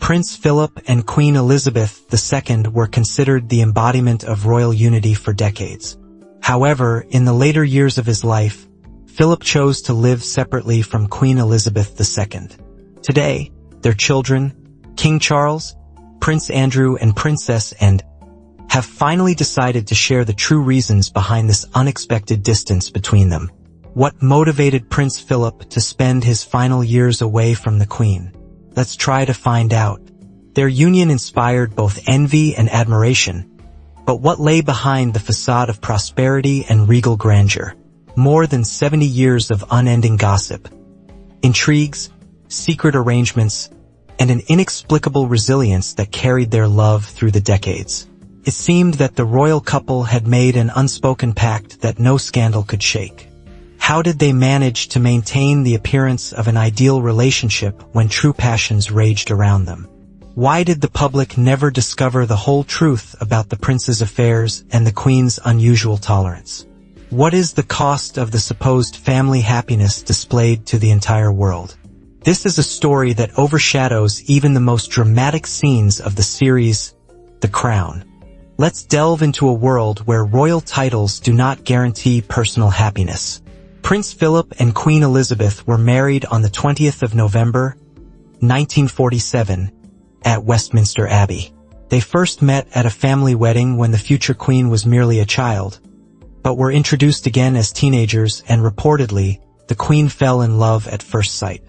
Prince Philip and Queen Elizabeth II were considered the embodiment of royal unity for decades. However, in the later years of his life, Philip chose to live separately from Queen Elizabeth II. Today, their children, King Charles, Prince Andrew and Princess Anne, have finally decided to share the true reasons behind this unexpected distance between them. What motivated Prince Philip to spend his final years away from the Queen? Let's try to find out. Their union inspired both envy and admiration, but what lay behind the facade of prosperity and regal grandeur? More than 70 years of unending gossip, intrigues, secret arrangements, and an inexplicable resilience that carried their love through the decades. It seemed that the royal couple had made an unspoken pact that no scandal could shake. How did they manage to maintain the appearance of an ideal relationship when true passions raged around them? Why did the public never discover the whole truth about the prince's affairs and the Queen's unusual tolerance? What is the cost of the supposed family happiness displayed to the entire world? This is a story that overshadows even the most dramatic scenes of the series, The Crown. Let's delve into a world where royal titles do not guarantee personal happiness. Prince Philip and Queen Elizabeth were married on the 20th of November, 1947, at Westminster Abbey. They first met at a family wedding when the future Queen was merely a child, but were introduced again as teenagers, and reportedly, the Queen fell in love at first sight.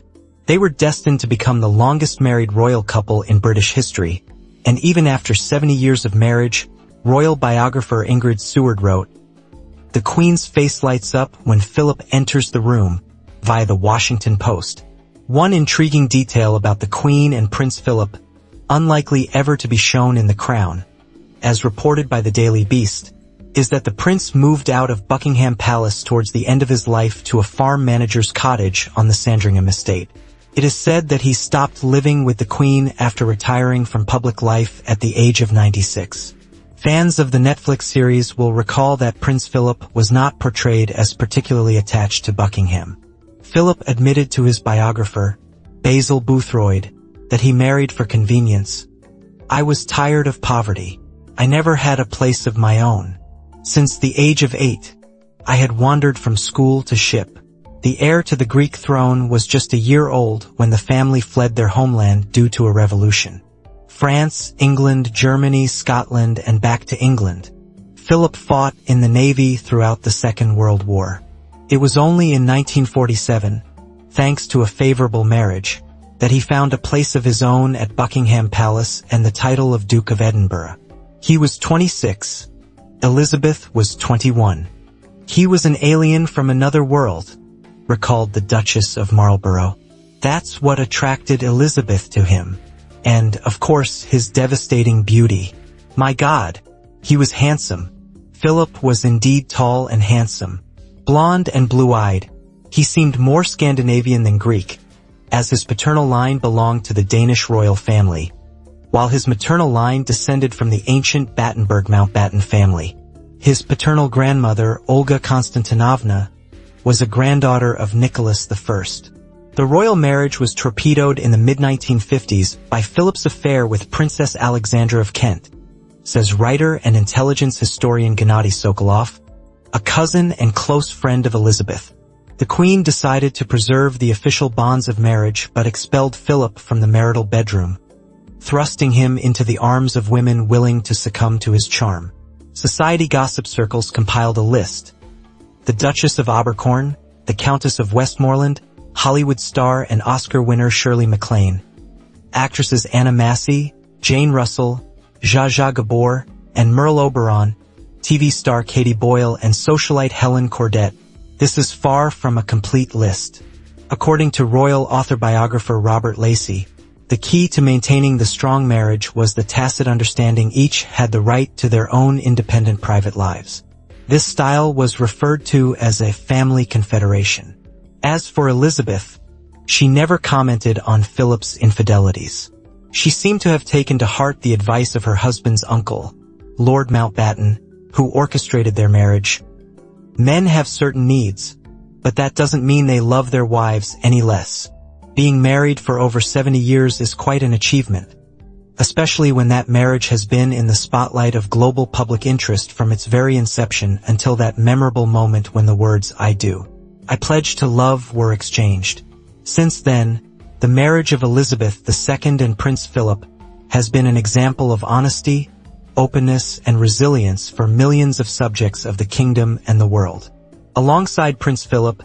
They were destined to become the longest married royal couple in British history, and even after 70 years of marriage, royal biographer Ingrid Seward wrote, "The Queen's face lights up when Philip enters the room," via the Washington Post. One intriguing detail about the Queen and Prince Philip, unlikely ever to be shown in The Crown, as reported by the Daily Beast, is that the prince moved out of Buckingham Palace towards the end of his life to a farm manager's cottage on the Sandringham estate. It is said that he stopped living with the Queen after retiring from public life at the age of 96. Fans of the Netflix series will recall that Prince Philip was not portrayed as particularly attached to Buckingham. Philip admitted to his biographer, Basil Boothroyd, that he married for convenience. "I was tired of poverty. I never had a place of my own. Since the age of 8, I had wandered from school to ship. The heir to the Greek throne was just a year old when the family fled their homeland due to a revolution. France, England, Germany, Scotland, and back to England. Philip fought in the Navy throughout the Second World War. It was only in 1947, thanks to a favorable marriage, that he found a place of his own at Buckingham Palace and the title of Duke of Edinburgh. He was 26. Elizabeth was 21. He was an alien from another world," recalled the Duchess of Marlborough. "That's what attracted Elizabeth to him. And, of course, his devastating beauty. My God, he was handsome." Philip was indeed tall and handsome. Blonde and blue-eyed, he seemed more Scandinavian than Greek, as his paternal line belonged to the Danish royal family, while his maternal line descended from the ancient Battenberg Mountbatten family. His paternal grandmother, Olga Konstantinovna, was a granddaughter of Nicholas I. The royal marriage was torpedoed in the mid-1950s by Philip's affair with Princess Alexandra of Kent, says writer and intelligence historian Gennady Sokolov, a cousin and close friend of Elizabeth. The Queen decided to preserve the official bonds of marriage but expelled Philip from the marital bedroom, thrusting him into the arms of women willing to succumb to his charm. Society gossip circles compiled a list. The Duchess of Abercorn, the Countess of Westmoreland, Hollywood star and Oscar winner Shirley MacLaine, actresses Anna Massey, Jane Russell, Zsa Zsa Gabor, and Merle Oberon, TV star Katie Boyle, and socialite Helen Cordet. This is far from a complete list. According to royal author biographer Robert Lacey, the key to maintaining the strong marriage was the tacit understanding each had the right to their own independent private lives. This style was referred to as a family confederation. As for Elizabeth, she never commented on Philip's infidelities. She seemed to have taken to heart the advice of her husband's uncle, Lord Mountbatten, who orchestrated their marriage. Men have certain needs, but that doesn't mean they love their wives any less. Being married for over 70 years is quite an achievement. especially when that marriage has been in the spotlight of global public interest from its very inception until that memorable moment when the words "I do, I pledge to love" were exchanged. Since then, the marriage of Elizabeth II and Prince Philip has been an example of honesty, openness, and resilience for millions of subjects of the kingdom and the world. Alongside Prince Philip,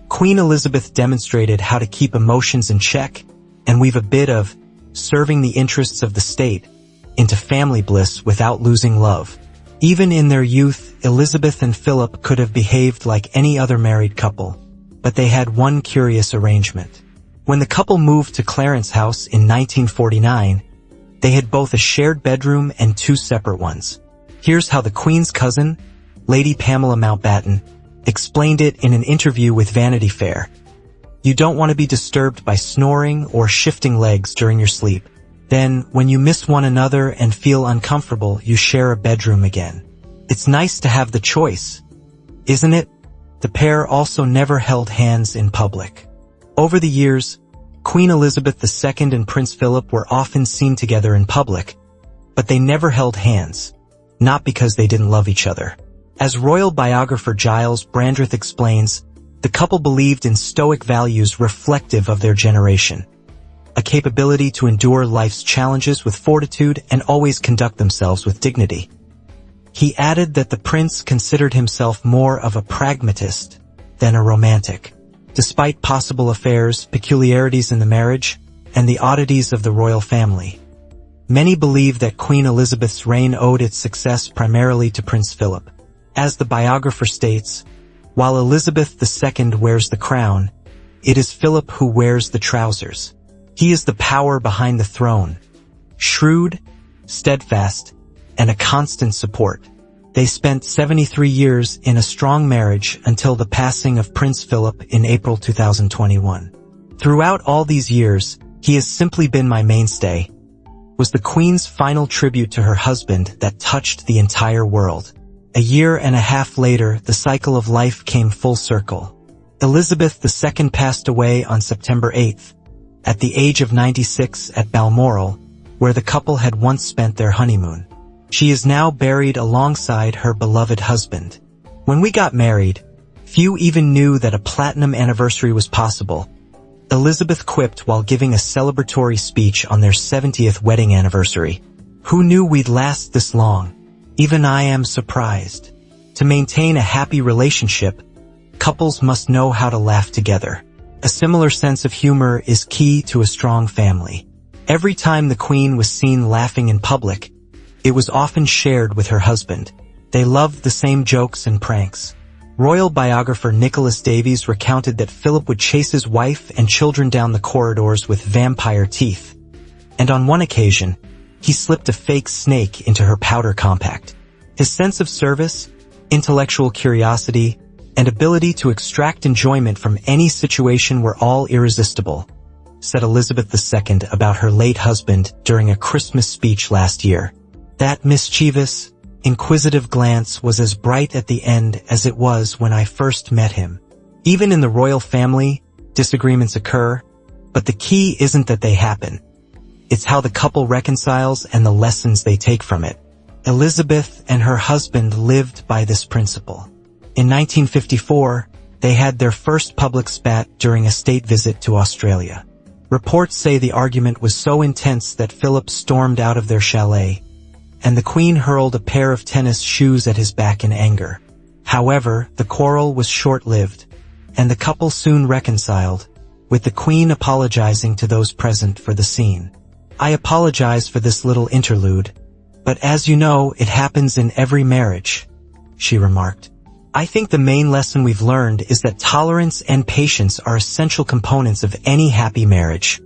Queen Elizabeth demonstrated how to keep emotions in check and weave a bit of serving the interests of the state into family bliss without losing love. Even in their youth, Elizabeth and Philip could have behaved like any other married couple, but they had one curious arrangement. When the couple moved to Clarence House in 1949, they had both a shared bedroom and two separate ones. Here's how the Queen's cousin, Lady Pamela Mountbatten, explained it in an interview with Vanity Fair. "You don't want to be disturbed by snoring or shifting legs during your sleep. Then, when you miss one another and feel uncomfortable, you share a bedroom again. It's nice to have the choice, isn't it?" The pair also never held hands in public. Over the years, Queen Elizabeth II and Prince Philip were often seen together in public, but they never held hands, not because they didn't love each other. As royal biographer Giles Brandreth explains, the couple believed in stoic values reflective of their generation, a capability to endure life's challenges with fortitude and always conduct themselves with dignity. He added that the prince considered himself more of a pragmatist than a romantic. Despite possible affairs, peculiarities in the marriage, and the oddities of the royal family, many believe that Queen Elizabeth's reign owed its success primarily to Prince Philip. As the biographer states, while Elizabeth II wears the crown, it is Philip who wears the trousers. He is the power behind the throne, shrewd, steadfast, and a constant support. They spent 73 years in a strong marriage until the passing of Prince Philip in April 2021. "Throughout all these years, he has simply been my mainstay," was the Queen's final tribute to her husband that touched the entire world. A year and a half later, the cycle of life came full circle. Elizabeth II passed away on September 8th, at the age of 96 at Balmoral, where the couple had once spent their honeymoon. She is now buried alongside her beloved husband. "When we got married, few even knew that a platinum anniversary was possible," Elizabeth quipped while giving a celebratory speech on their 70th wedding anniversary. "Who knew we'd last this long? Even I am surprised." To maintain a happy relationship, couples must know how to laugh together. A similar sense of humor is key to a strong family. Every time the Queen was seen laughing in public, it was often shared with her husband. They loved the same jokes and pranks. Royal biographer Nicholas Davies recounted that Philip would chase his wife and children down the corridors with vampire teeth. And on one occasion, he slipped a fake snake into her powder compact. His sense of service, intellectual curiosity, and ability to extract enjoyment from any situation were all irresistible, said Elizabeth II about her late husband during a Christmas speech last year. "That mischievous, inquisitive glance was as bright at the end as it was when I first met him." Even in the royal family, disagreements occur, but the key isn't that they happen. It's how the couple reconciles and the lessons they take from it. Elizabeth and her husband lived by this principle. In 1954, they had their first public spat during a state visit to Australia. Reports say the argument was so intense that Philip stormed out of their chalet, and the Queen hurled a pair of tennis shoes at his back in anger. However, the quarrel was short-lived, and the couple soon reconciled, with the Queen apologizing to those present for the scene. "I apologize for this little interlude, but as you know, it happens in every marriage," she remarked. "I think the main lesson we've learned is that tolerance and patience are essential components of any happy marriage,"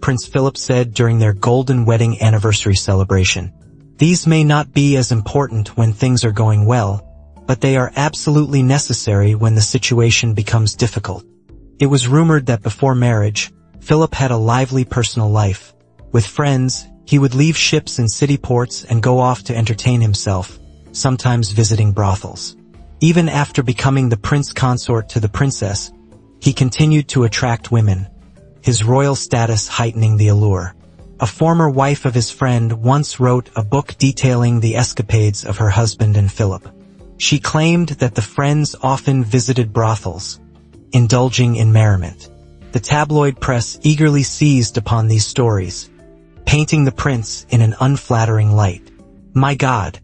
Prince Philip said during their golden wedding anniversary celebration. "These may not be as important when things are going well, but they are absolutely necessary when the situation becomes difficult." It was rumored that before marriage, Philip had a lively personal life. With friends, he would leave ships in city ports and go off to entertain himself, sometimes visiting brothels. Even after becoming the prince consort to the princess, he continued to attract women, his royal status heightening the allure. a former wife of his friend, once wrote a book detailing the escapades of her husband and Philip. She claimed that the friends often visited brothels, indulging in merriment. The tabloid press eagerly seized upon these stories, painting the prince in an unflattering light. My God,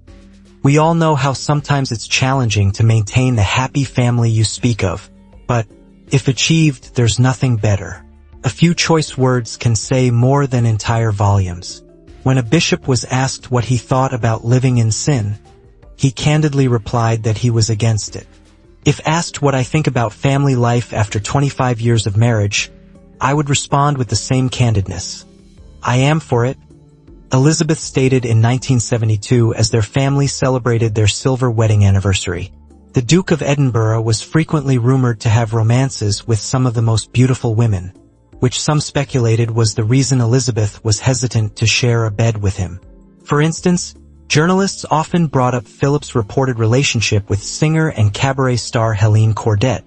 we all know how sometimes it's challenging to maintain the happy family you speak of, but if achieved, there's nothing better. A few choice words can say more than entire volumes. When a bishop was asked what he thought about living in sin, he candidly replied that he was against it. If asked what I think about family life after 25 years of marriage, I would respond with the same candidness. I am for it. Elizabeth stated in 1972 as their family celebrated their silver wedding anniversary. The Duke of Edinburgh was frequently rumored to have romances with some of the most beautiful women, which some speculated was the reason Elizabeth was hesitant to share a bed with him. For instance, journalists often brought up Philip's reported relationship with singer and cabaret star Helene Cordet,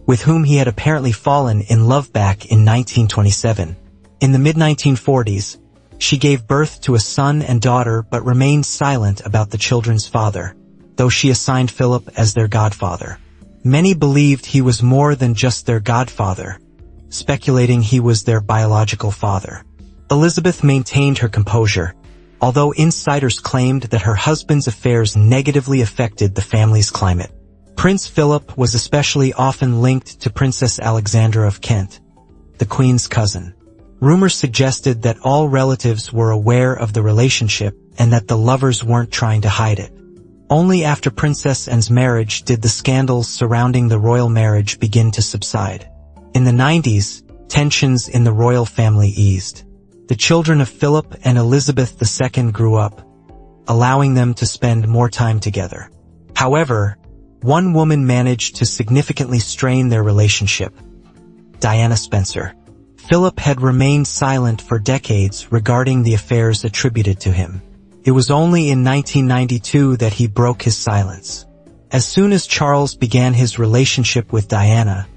with whom he had apparently fallen in love back in 1927. In the mid-1940s, she gave birth to a son and daughter but remained silent about the children's father, though she assigned Philip as their godfather. Many believed he was more than just their godfather, speculating he was their biological father. Elizabeth maintained her composure, although insiders claimed that her husband's affairs negatively affected the family's climate. Prince Philip was especially often linked to Princess Alexandra of Kent, the Queen's cousin. Rumors suggested that all relatives were aware of the relationship and that the lovers weren't trying to hide it. Only after Princess Anne's marriage did the scandals surrounding the royal marriage begin to subside. In the 90s, tensions in the royal family eased. The children of Philip and Elizabeth II grew up, allowing them to spend more time together. However, one woman managed to significantly strain their relationship: Diana Spencer. Philip had remained silent for decades regarding the affairs attributed to him. It was only in 1992 that he broke his silence. As soon as Charles began his relationship with Diana,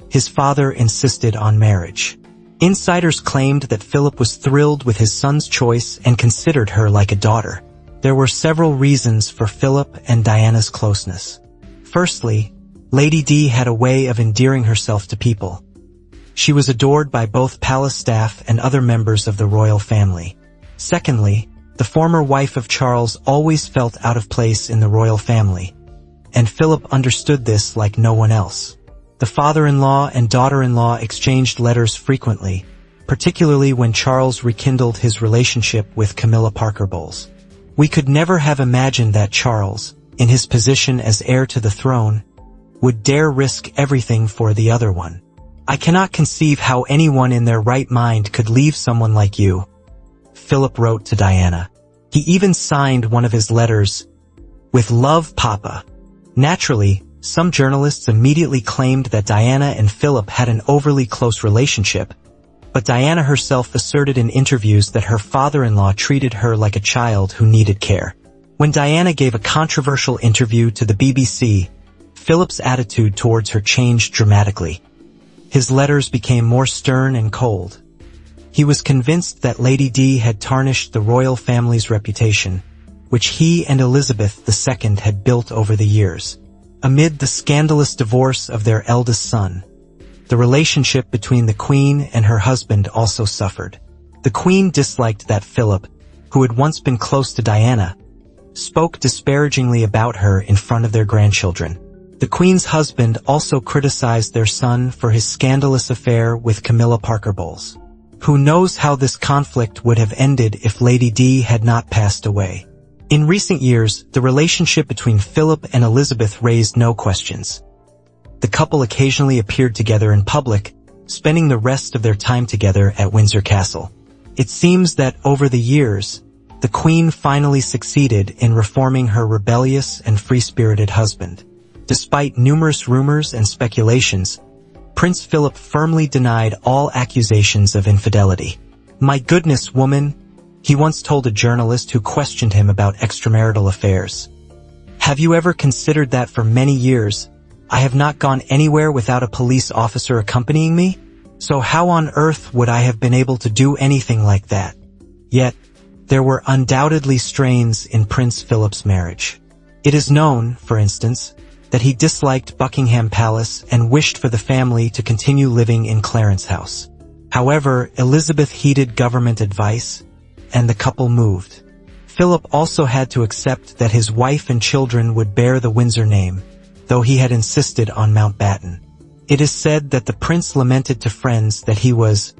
his father insisted on marriage. Insiders claimed that Philip was thrilled with his son's choice and considered her like a daughter. There were several reasons for Philip and Diana's closeness. Firstly, Lady Di had a way of endearing herself to people. She was adored by both palace staff and other members of the royal family. Secondly, the former wife of Charles always felt out of place in the royal family, and Philip understood this like no one else. The father-in-law and daughter-in-law exchanged letters frequently, particularly when Charles rekindled his relationship with Camilla Parker Bowles. We could never have imagined that Charles, in his position as heir to the throne, would dare risk everything for the other one. I cannot conceive how anyone in their right mind could leave someone like you, Philip wrote to Diana. He even signed one of his letters, "With love, Papa." Naturally, some journalists immediately claimed that Diana and Philip had an overly close relationship, but Diana herself asserted in interviews that her father-in-law treated her like a child who needed care. When Diana gave a controversial interview to the BBC, Philip's attitude towards her changed dramatically. His letters became more stern and cold. He was convinced that Lady Di had tarnished the royal family's reputation, which he and Elizabeth II had built over the years. Amid the scandalous divorce of their eldest son, the relationship between the Queen and her husband also suffered. The Queen disliked that Philip, who had once been close to Diana, spoke disparagingly about her in front of their grandchildren. The Queen's husband also criticized their son for his scandalous affair with Camilla Parker Bowles. Who knows how this conflict would have ended if Lady Di had not passed away. In recent years, the relationship between Philip and Elizabeth raised no questions. The couple occasionally appeared together in public, spending the rest of their time together at Windsor Castle. It seems that over the years, the Queen finally succeeded in reforming her rebellious and free-spirited husband. Despite numerous rumors and speculations, Prince Philip firmly denied all accusations of infidelity. "My goodness, woman," he once told a journalist who questioned him about extramarital affairs. "Have you ever considered that for many years, I have not gone anywhere without a police officer accompanying me? So how on earth would I have been able to do anything like that?" Yet, there were undoubtedly strains in Prince Philip's marriage. It is known, for instance, that he disliked Buckingham Palace and wished for the family to continue living in Clarence House. However, Elizabeth heeded government advice, and the couple moved. Philip also had to accept that his wife and children would bear the Windsor name, though he had insisted on Mountbatten. It is said that the prince lamented to friends that he was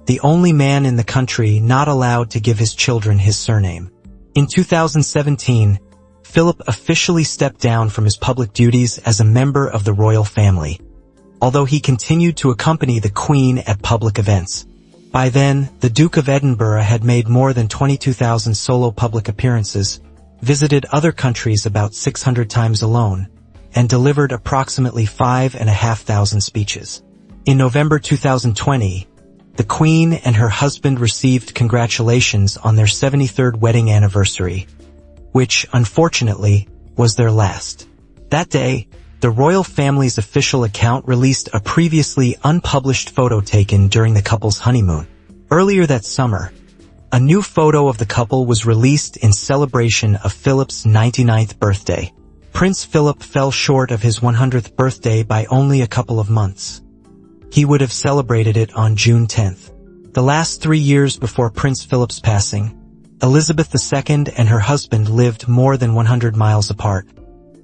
the only man in the country not allowed to give his children his surname. In 2017, Philip officially stepped down from his public duties as a member of the royal family, although he continued to accompany the Queen at public events. By then, the Duke of Edinburgh had made more than 22,000 solo public appearances, visited other countries about 600 times alone, and delivered approximately 5,500 speeches. In November 2020, the Queen and her husband received congratulations on their 73rd wedding anniversary, which, unfortunately, was their last. That day, the royal family's official account released a previously unpublished photo taken during the couple's honeymoon. Earlier that summer, a new photo of the couple was released in celebration of Philip's 99th birthday. Prince Philip fell short of his 100th birthday by only a couple of months. He would have celebrated it on June 10th. The last 3 years before Prince Philip's passing, Elizabeth II and her husband lived more than 100 miles apart,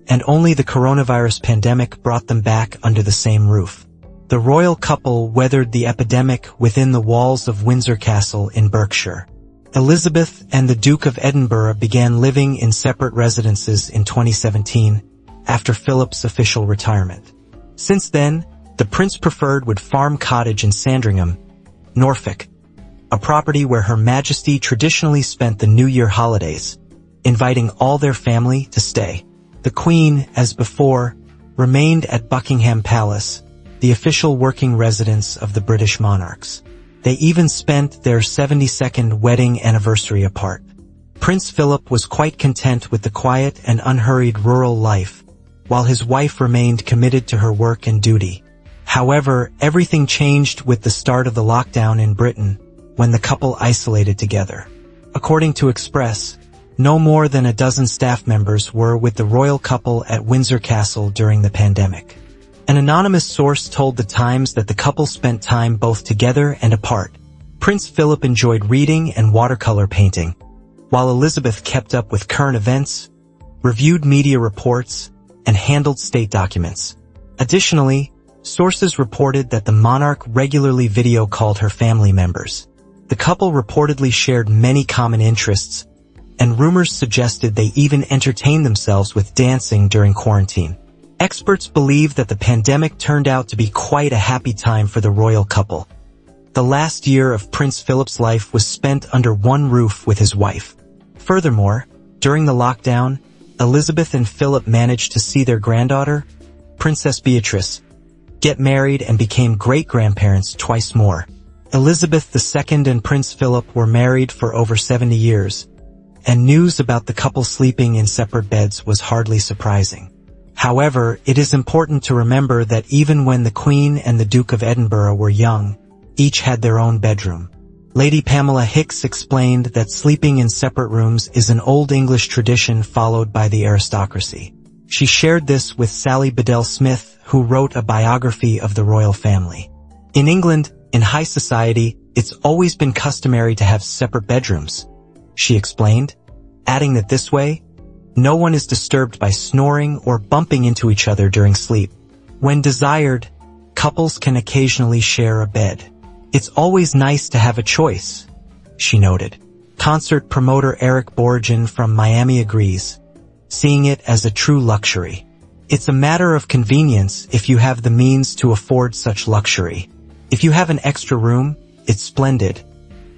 and only the coronavirus pandemic brought them back under the same roof. The royal couple weathered the epidemic within the walls of Windsor Castle in Berkshire. Elizabeth and the Duke of Edinburgh began living in separate residences in 2017, after Philip's official retirement. Since then, the Prince Preferred would farm cottage in Sandringham, Norfolk, a property where Her Majesty traditionally spent the New Year holidays, inviting all their family to stay. The Queen, as before, remained at Buckingham Palace, the official working residence of the British monarchs. They even spent their 72nd wedding anniversary apart. Prince Philip was quite content with the quiet and unhurried rural life, while his wife remained committed to her work and duty. However, everything changed with the start of the lockdown in Britain, when the couple isolated together. According to Express, no more than a dozen staff members were with the royal couple at Windsor Castle during the pandemic. An anonymous source told The Times that the couple spent time both together and apart. Prince Philip enjoyed reading and watercolor painting, while Elizabeth kept up with current events, reviewed media reports, and handled state documents. Additionally, sources reported that the monarch regularly video called her family members. The couple reportedly shared many common interests, and rumors suggested they even entertained themselves with dancing during quarantine. Experts believe that the pandemic turned out to be quite a happy time for the royal couple. The last year of Prince Philip's life was spent under one roof with his wife. Furthermore, during the lockdown, Elizabeth and Philip managed to see their granddaughter, Princess Beatrice, get married and became great-grandparents twice more. Elizabeth II and Prince Philip were married for over 70 years, and news about the couple sleeping in separate beds was hardly surprising. However, it is important to remember that even when the Queen and the Duke of Edinburgh were young, each had their own bedroom. Lady Pamela Hicks explained that sleeping in separate rooms is an Old English tradition followed by the aristocracy. She shared this with Sally Bedell Smith, who wrote a biography of the royal family. In England, in high society, it's always been customary to have separate bedrooms, she explained, adding that this way, no one is disturbed by snoring or bumping into each other during sleep. When desired, couples can occasionally share a bed. It's always nice to have a choice, she noted. Concert promoter Eric Borgen from Miami agrees, seeing it as a true luxury. It's a matter of convenience if you have the means to afford such luxury. If you have an extra room, it's splendid,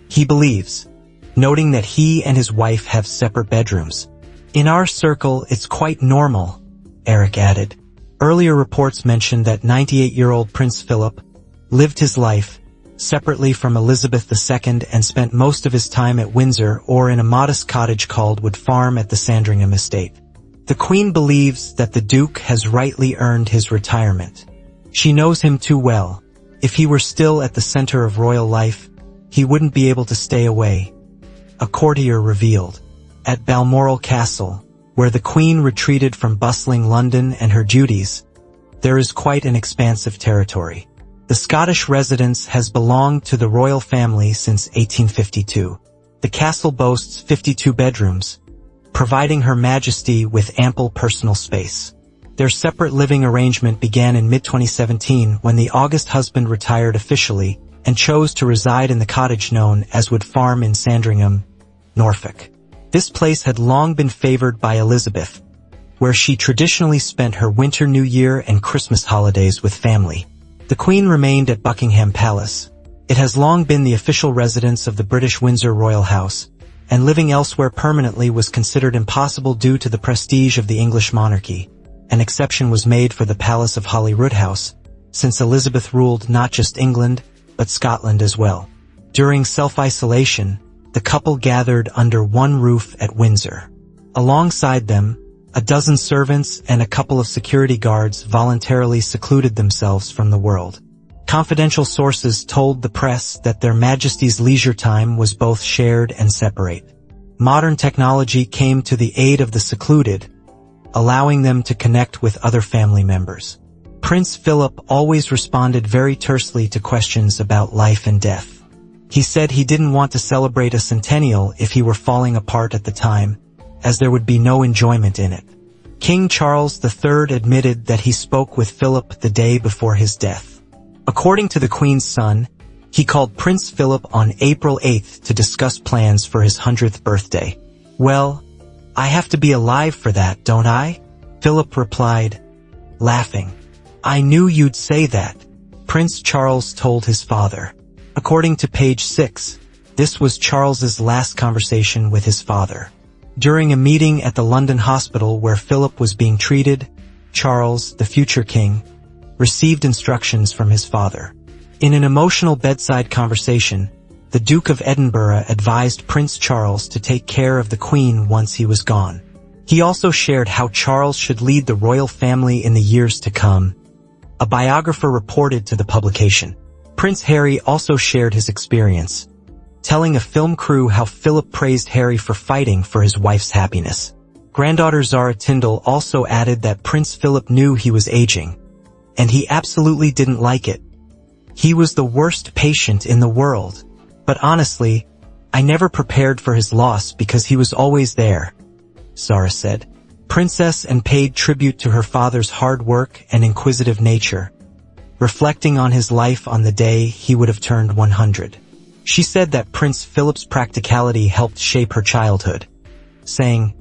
he believes, noting that he and his wife have separate bedrooms. In our circle, it's quite normal, Eric added. Earlier reports mentioned that 98-year-old Prince Philip lived his life separately from Elizabeth II and spent most of his time at Windsor or in a modest cottage called Wood Farm at the Sandringham estate. The Queen believes that the Duke has rightly earned his retirement. She knows him too well. If he were still at the center of royal life, he wouldn't be able to stay away. a courtier revealed. At Balmoral Castle, where the Queen retreated from bustling London and her duties, there is quite an expansive territory. The Scottish residence has belonged to the royal family since 1852. The castle boasts 52 bedrooms, providing Her Majesty with ample personal space. Their separate living arrangement began in mid-2017 when the August husband retired officially and chose to reside in the cottage known as Wood Farm in Sandringham, Norfolk. This place had long been favored by Elizabeth, where she traditionally spent her winter, New Year, and Christmas holidays with family. The Queen remained at Buckingham Palace. It has long been the official residence of the British Windsor royal house, and living elsewhere permanently was considered impossible due to the prestige of the English monarchy. An exception was made for the Palace of Holyrood House, since Elizabeth ruled not just England, but Scotland as well. During self-isolation, the couple gathered under one roof at Windsor. Alongside them, a dozen servants and a couple of security guards voluntarily secluded themselves from the world. Confidential sources told the press that Their Majesty's leisure time was both shared and separate. Modern technology came to the aid of the secluded, allowing them to connect with other family members. Prince Philip always responded very tersely to questions about life and death. He said he didn't want to celebrate a centennial if he were falling apart at the time, as there would be no enjoyment in it. King Charles III admitted that he spoke with Philip the day before his death. According to the Queen's son, he called Prince Philip on April 8th to discuss plans for his 100th birthday. "Well, I have to be alive for that, don't I?" Philip replied, laughing. "I knew you'd say that," Prince Charles told his father. According to page 6, this was Charles's last conversation with his father. During a meeting at the London hospital where Philip was being treated, Charles, the future king, received instructions from his father. In an emotional bedside conversation, the Duke of Edinburgh advised Prince Charles to take care of the Queen once he was gone. He also shared how Charles should lead the royal family in the years to come. A biographer reported to the publication. Prince Harry also shared his experience, telling a film crew how Philip praised Harry for fighting for his wife's happiness. Granddaughter Zara Tindall also added that Prince Philip knew he was aging, and he absolutely didn't like it. "He was the worst patient in the world. But honestly, I never prepared for his loss because he was always there," Zara said. Princess and paid tribute to her father's hard work and inquisitive nature, reflecting on his life on the day he would have turned 100. She said that Prince Philip's practicality helped shape her childhood, saying,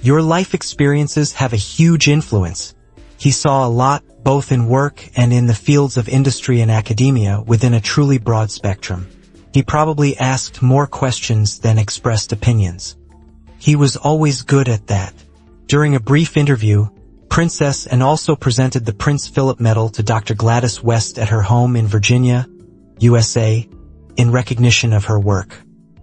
"Your life experiences have a huge influence. He saw a lot, both in work and in the fields of industry and academia within a truly broad spectrum. He probably asked more questions than expressed opinions. He was always good at that." During a brief interview, Princess and also presented the Prince Philip Medal to Dr. Gladys West at her home in Virginia, USA, in recognition of her work.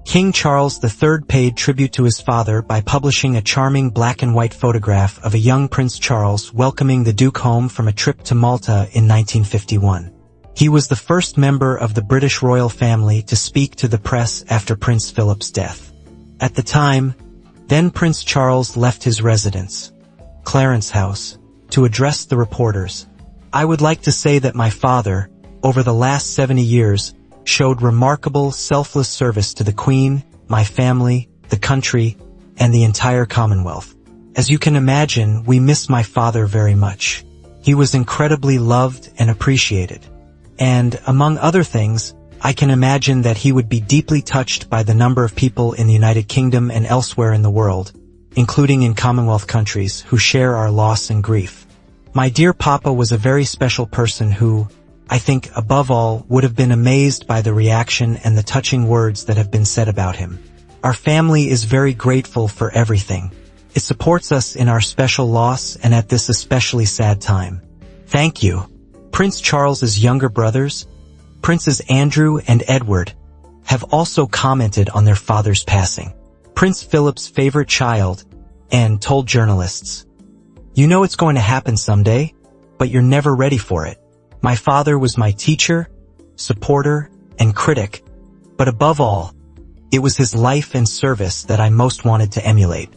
King Charles III paid tribute to his father by publishing a charming black-and-white photograph of a young Prince Charles welcoming the Duke home from a trip to Malta in 1951. He was the first member of the British royal family to speak to the press after Prince Philip's death. At the time, then Prince Charles left his residence, Clarence House, to address the reporters. "I would like to say that my father, over the last 70 years, showed remarkable, selfless service to the Queen, my family, the country, and the entire Commonwealth. As you can imagine, we miss my father very much. He was incredibly loved and appreciated. And, among other things, I can imagine that he would be deeply touched by the number of people in the United Kingdom and elsewhere in the world, including in Commonwealth countries, who share our loss and grief. My dear Papa was a very special person who, I think, above all, would have been amazed by the reaction and the touching words that have been said about him. Our family is very grateful for everything. It supports us in our special loss and at this especially sad time. Thank you." Prince Charles's younger brothers, Princes Andrew and Edward, have also commented on their father's passing. Prince Philip's favorite child, Anne, told journalists, "You know it's going to happen someday, but you're never ready for it. My father was my teacher, supporter, and critic, but above all, It was his life and service that I most wanted to emulate.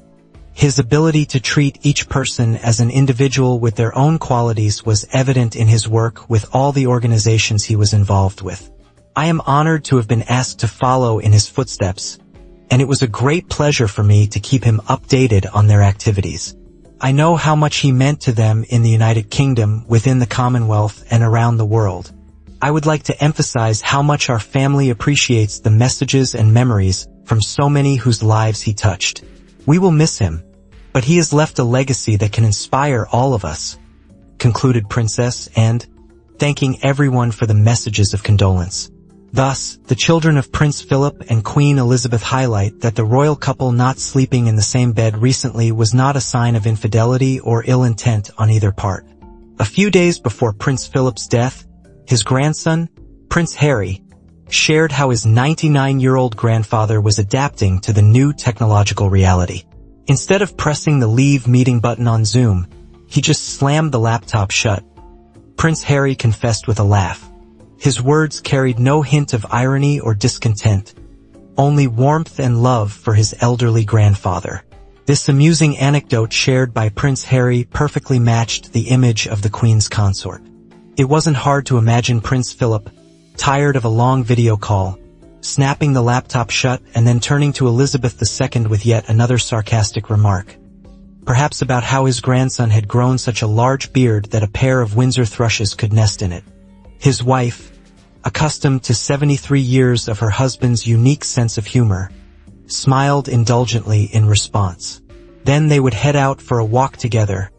His ability to treat each person as an individual with their own qualities was evident in his work with all the organizations he was involved with. I am honored to have been asked to follow in his footsteps, and it was a great pleasure for me to keep him updated on their activities. I know how much he meant to them in the United Kingdom, within the Commonwealth, and around the world. I would like to emphasize how much our family appreciates the messages and memories from so many whose lives he touched. We will miss him, but he has left a legacy that can inspire all of us," concluded Princess, and thanking everyone for the messages of condolence. Thus, the children of Prince Philip and Queen Elizabeth highlight that the royal couple not sleeping in the same bed recently was not a sign of infidelity or ill intent on either part. A few days before Prince Philip's death, his grandson, Prince Harry, shared how his 99-year-old grandfather was adapting to the new technological reality. Instead of pressing the leave meeting button on Zoom, he just slammed the laptop shut. Prince Harry confessed with a laugh. His words carried no hint of irony or discontent, only warmth and love for his elderly grandfather. This amusing anecdote shared by Prince Harry perfectly matched the image of the Queen's consort. It wasn't hard to imagine Prince Philip, tired of a long video call, snapping the laptop shut and then turning to Elizabeth II with yet another sarcastic remark. Perhaps about how his grandson had grown such a large beard that a pair of Windsor thrushes could nest in it. His wife, accustomed to 73 years of her husband's unique sense of humor, smiled indulgently in response. Then they would head out for a walk together,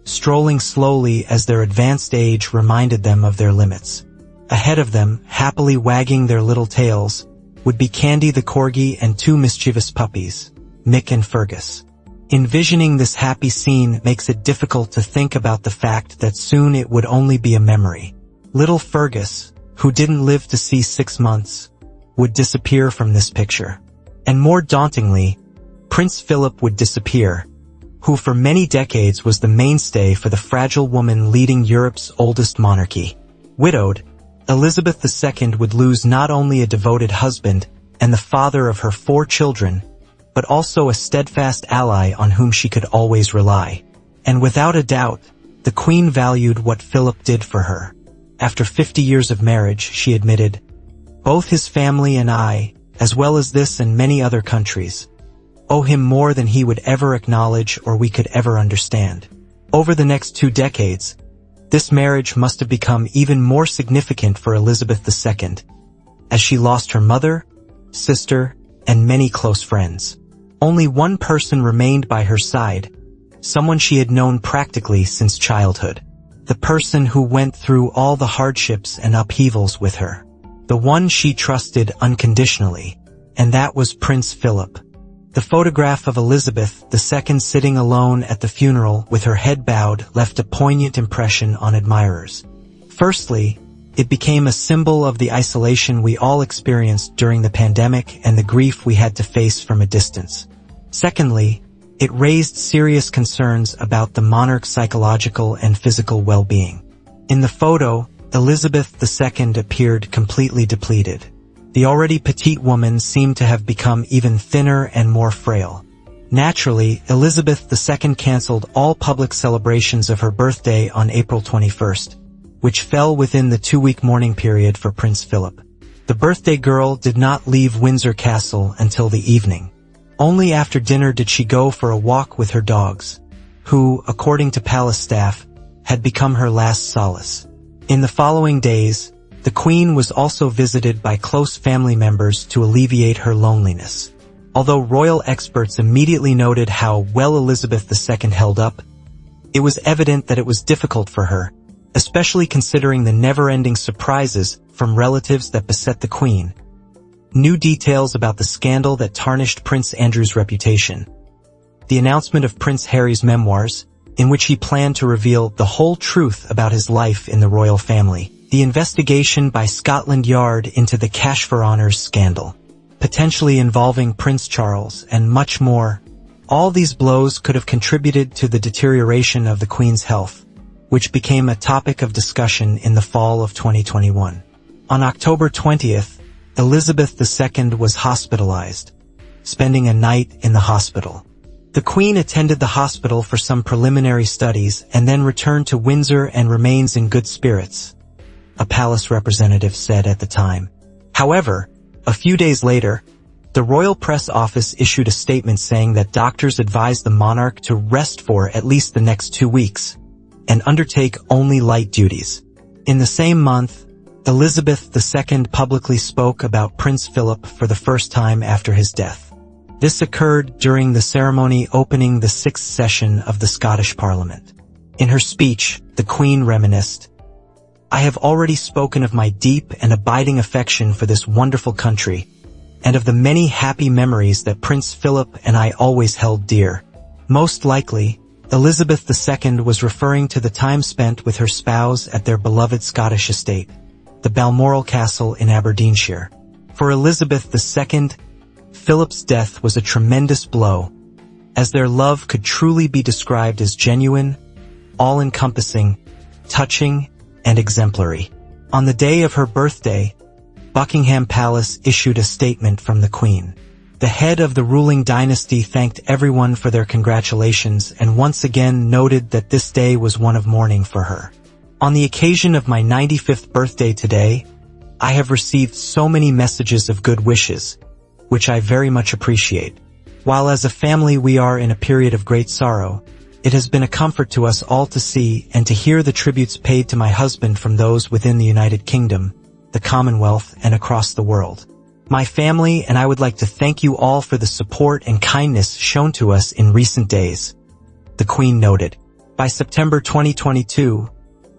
strolling slowly as their advanced age reminded them of their limits. Ahead of them, happily wagging their little tails, would be Candy the corgi and two mischievous puppies, Mick and Fergus. Envisioning this happy scene makes it difficult to think about the fact that soon it would only be a memory. Little Fergus, who didn't live to see 6 months, would disappear from this picture. And more dauntingly, Prince Philip would disappear, who for many decades was the mainstay for the fragile woman leading Europe's oldest monarchy. Widowed, Elizabeth II would lose not only a devoted husband and the father of her 4 children, but also a steadfast ally on whom she could always rely. And without a doubt, the Queen valued what Philip did for her. After 50 years of marriage, she admitted, "Both his family and I, as well as this and many other countries, owe him more than he would ever acknowledge or we could ever understand." Over the next 2 decades, this marriage must have become even more significant for Elizabeth II, as she lost her mother, sister, and many close friends. Only one person remained by her side, someone she had known practically since childhood. The person who went through all the hardships and upheavals with her. The one she trusted unconditionally, and that was Prince Philip. The photograph of Elizabeth II sitting alone at the funeral with her head bowed left a poignant impression on admirers. Firstly, it became a symbol of the isolation we all experienced during the pandemic and the grief we had to face from a distance. Secondly, it raised serious concerns about the monarch's psychological and physical well-being. In the photo, Elizabeth II appeared completely depleted. The already petite woman seemed to have become even thinner and more frail. Naturally, Elizabeth II canceled all public celebrations of her birthday on April 21st, which fell within the 2-week mourning period for Prince Philip. The birthday girl did not leave Windsor Castle until the evening. Only after dinner did she go for a walk with her dogs, who, according to palace staff, had become her last solace. In the following days, the Queen was also visited by close family members to alleviate her loneliness. Although royal experts immediately noted how well Elizabeth II held up, it was evident that it was difficult for her, especially considering the never-ending surprises from relatives that beset the Queen. New details about the scandal that tarnished Prince Andrew's reputation. The announcement of Prince Harry's memoirs, in which he planned to reveal the whole truth about his life in the royal family. The investigation by Scotland Yard into the Cash for Honours scandal, potentially involving Prince Charles, and much more. All these blows could have contributed to the deterioration of the Queen's health, which became a topic of discussion in the fall of 2021. On October 20th, Elizabeth II was hospitalized, spending a night in the hospital. The Queen attended the hospital for some preliminary studies and then returned to Windsor and remains in good spirits, a palace representative said at the time. However, a few days later, the Royal Press Office issued a statement saying that doctors advised the monarch to rest for at least the next 2 weeks and undertake only light duties. In the same month, Elizabeth II publicly spoke about Prince Philip for the first time after his death. This occurred during the ceremony opening the 6th session of the Scottish Parliament. In her speech, the Queen reminisced, "I have already spoken of my deep and abiding affection for this wonderful country, and of the many happy memories that Prince Philip and I always held dear." Most likely, Elizabeth II was referring to the time spent with her spouse at their beloved Scottish estate, the Balmoral Castle in Aberdeenshire. For Elizabeth II, Philip's death was a tremendous blow, as their love could truly be described as genuine, all-encompassing, touching, and exemplary. On the day of her birthday, Buckingham Palace issued a statement from the Queen. The head of the ruling dynasty thanked everyone for their congratulations and once again noted that this day was one of mourning for her. "On the occasion of my 95th birthday today, I have received so many messages of good wishes, which I very much appreciate. While as a family we are in a period of great sorrow, it has been a comfort to us all to see and to hear the tributes paid to my husband from those within the United Kingdom, the Commonwealth, and across the world. My family and I would like to thank you all for the support and kindness shown to us in recent days," the Queen noted. By September 2022,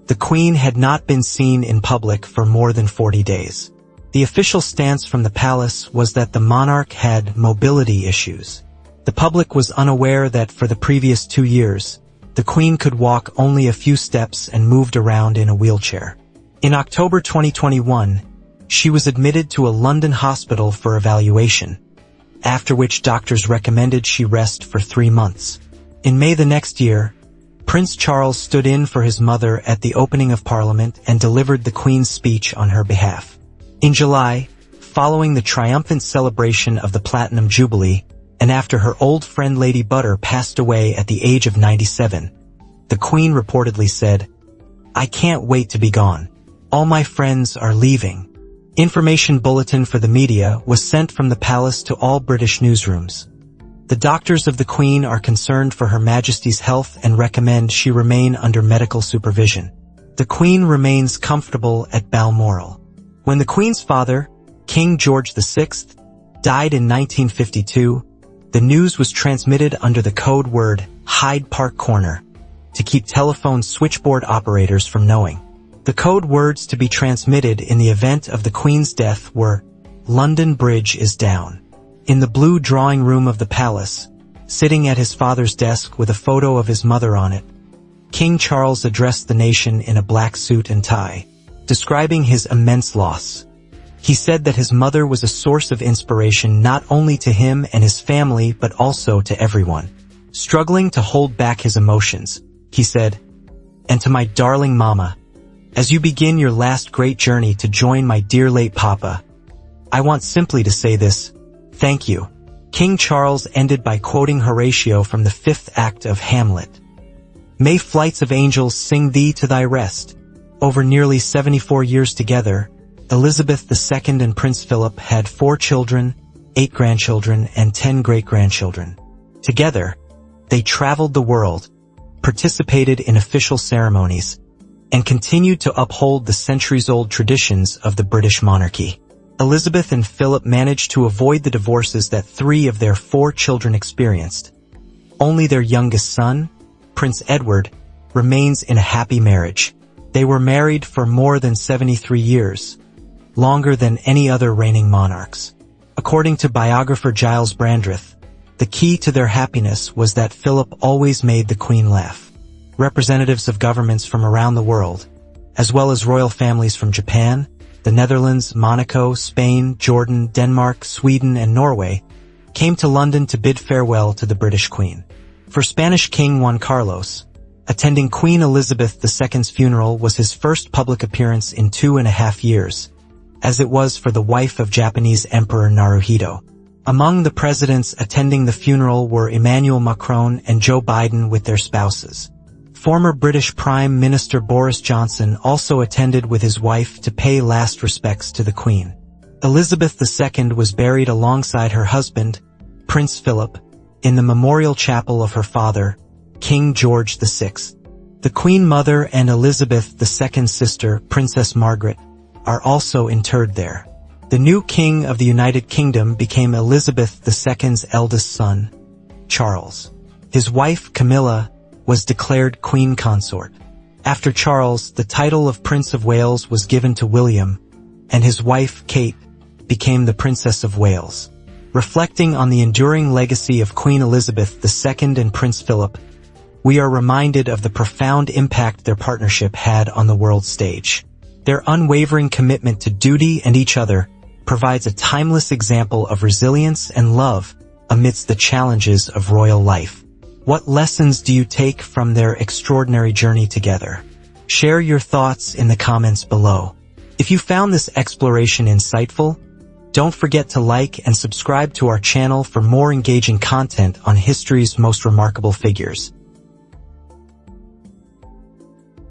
the Queen had not been seen in public for more than 40 days. The official stance from the palace was that the monarch had mobility issues. The public was unaware that for the previous 2 years, the Queen could walk only a few steps and moved around in a wheelchair. In October 2021, she was admitted to a London hospital for evaluation, after which doctors recommended she rest for 3 months. In May the next year, Prince Charles stood in for his mother at the opening of Parliament and delivered the Queen's speech on her behalf. In July, following the triumphant celebration of the Platinum Jubilee, and after her old friend Lady Butter passed away at the age of 97, the Queen reportedly said, "I can't wait to be gone. All my friends are leaving." Information bulletin for the media was sent from the palace to all British newsrooms. The doctors of the Queen are concerned for Her Majesty's health and recommend she remain under medical supervision. The Queen remains comfortable at Balmoral. When the Queen's father, King George VI, died in 1952, the news was transmitted under the code word Hyde Park Corner to keep telephone switchboard operators from knowing. The code words to be transmitted in the event of the Queen's death were, "London Bridge is down." In the blue drawing room of the palace, sitting at his father's desk with a photo of his mother on it, King Charles addressed the nation in a black suit and tie, describing his immense loss. He said that his mother was a source of inspiration not only to him and his family but also to everyone. Struggling to hold back his emotions, he said, "And to my darling mama, as you begin your last great journey to join my dear late papa, I want simply to say this, thank you." King Charles ended by quoting Horatio from the 5th act of Hamlet. "May flights of angels sing thee to thy rest." Over nearly 74 years together, Elizabeth II and Prince Philip had 4 children, 8 grandchildren, and 10 great-grandchildren. Together, they traveled the world, participated in official ceremonies, and continued to uphold the centuries-old traditions of the British monarchy. Elizabeth and Philip managed to avoid the divorces that 3 of their 4 children experienced. Only their youngest son, Prince Edward, remains in a happy marriage. They were married for more than 73 years, longer than any other reigning monarchs. According to biographer Giles Brandreth, the key to their happiness was that Philip always made the Queen laugh. Representatives of governments from around the world, as well as royal families from Japan, the Netherlands, Monaco, Spain, Jordan, Denmark, Sweden, and Norway, came to London to bid farewell to the British Queen. For Spanish King Juan Carlos, attending Queen Elizabeth II's funeral was his first public appearance in 2.5 years. as it was for the wife of Japanese Emperor Naruhito. Among the presidents attending the funeral were Emmanuel Macron and Joe Biden with their spouses. Former British Prime Minister Boris Johnson also attended with his wife to pay last respects to the Queen. Elizabeth II was buried alongside her husband, Prince Philip, in the memorial chapel of her father, King George VI. The Queen Mother and Elizabeth II's sister, Princess Margaret, are also interred there. The new King of the United Kingdom became Elizabeth II's eldest son, Charles. His wife, Camilla, was declared Queen Consort. After Charles, the title of Prince of Wales was given to William, and his wife, Kate, became the Princess of Wales. Reflecting on the enduring legacy of Queen Elizabeth II and Prince Philip, we are reminded of the profound impact their partnership had on the world stage. Their unwavering commitment to duty and each other provides a timeless example of resilience and love amidst the challenges of royal life. What lessons do you take from their extraordinary journey together? Share your thoughts in the comments below. If you found this exploration insightful, don't forget to like and subscribe to our channel for more engaging content on history's most remarkable figures.